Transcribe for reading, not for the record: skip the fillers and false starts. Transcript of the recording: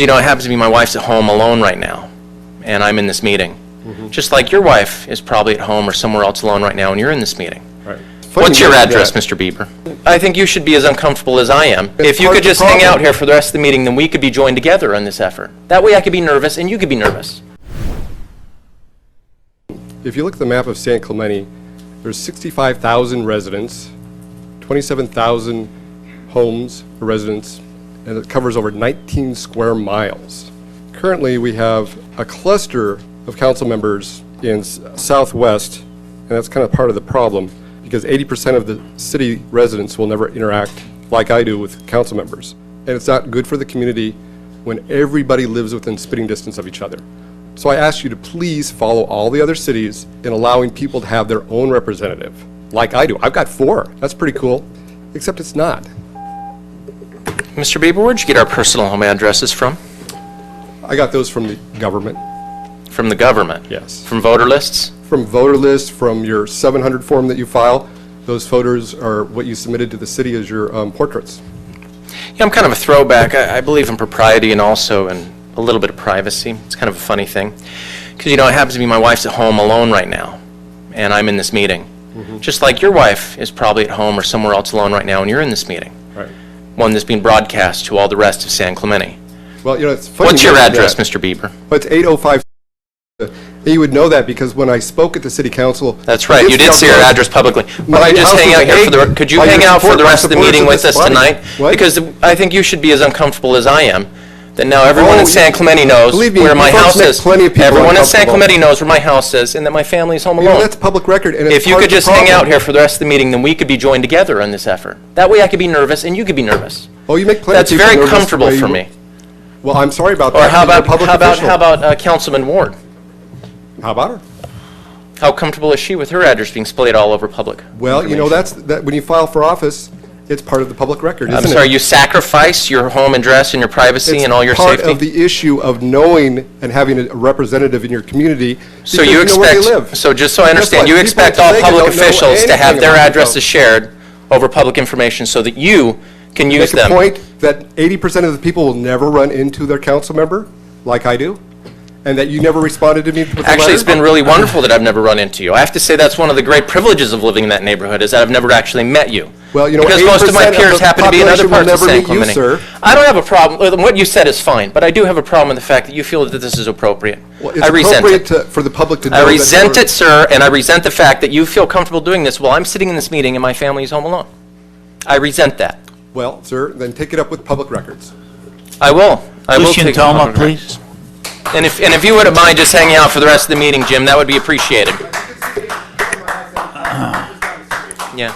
Because, it happens to be my wife's at home alone right now, and I'm in this meeting. Just like your wife is probably at home or somewhere else alone right now, and you're in this meeting. Right. What's your address, Mr. Bieber? I think you should be as uncomfortable as I am. If you could just hang out here for the rest of the meeting, then we could be joined together in this effort. That way I could be nervous, and you could be nervous. If you look at the map of San Clemente, there's 65,000 residents, 27,000 homes or residents, and it covers over 19 square miles. Currently, we have a cluster of council members in Southwest, and that's kind of part of the problem, because 80% of the city residents will never interact like I do with council members. And it's not good for the community when everybody lives within spitting distance of each other. So I ask you to please follow all the other cities in allowing people to have their own representative, like I do. I've got 4. That's pretty cool, except it's not. Mr. Bieber, where'd you get our personal home addresses from? I got those from the government. From the government? Yes. From voter lists? From voter lists, from your 700 form that you file. Those photos are what you submitted to the city as your portraits. Yeah, I'm kind of a throwback. I believe in propriety and also in a little bit of privacy. It's kind of a funny thing. Because, it happens to be my wife's at home alone right now, and I'm in this meeting. Just like your wife is probably at home or somewhere else alone right now, and you're in this meeting. Right. One that's being broadcast to all the rest of San Clemente. Well, it's funny. What's your address, Mr. Bieber? Well, it's 805. You would know that because when I spoke at the city council. That's right. You did say your address publicly. Could I just hang out here for the? Could you hang out for the rest of the meeting with us tonight? Because I think you should be as uncomfortable as I am. That now everyone in San Clemente knows where my house is. Everyone in San Clemente knows where my house is, and that my family is home alone. That's public record. And if you could just hang out here for the rest of the meeting, then we could be joined together in this effort. That way I could be nervous, and you could be nervous. Oh, you make plenty of people That's very nervous comfortable the way for you- me. Well, I'm sorry about Or that. how You're a about public official. how about Councilman Ward? How about her? How comfortable is she with her address being splayed all over public? Well, information? that when you file for office, it's part of the public record, isn't I'm it? sorry, you sacrifice your home address and your privacy and all your It's part safety? of the issue of knowing and having a representative in your community. So because you know where they expect, live. so just so I understand, what? you People expect in all Jamaica public don't know officials to have anything their about addresses shared over public information so that you can use Make a them? point that 80% of the people will never run into their council member, like I do, and that you never responded to me with a letter? Actually, it's been really wonderful that I've never run into you. I have to say that's one of the great privileges of living in that neighborhood, is that I've never actually met you. Well, because most of my 80% peers the happen to be in other population will parts of never San meet you, Clemente. sir. I don't have a problem. What you said is fine, but I do have a problem with the fact that you feel that this is appropriate. Well, it's I resent appropriate it. for the public to know I that resent you're- it, sir, and I resent the fact that you feel comfortable doing this while I'm sitting in this meeting and my family is home alone. I resent that. Well, sir, then take it up with public records. I will. I will Lucian take Toma, public record. please. And if you wouldn't mind just hanging out for the rest of the meeting, Jim, that would be appreciated. Yeah.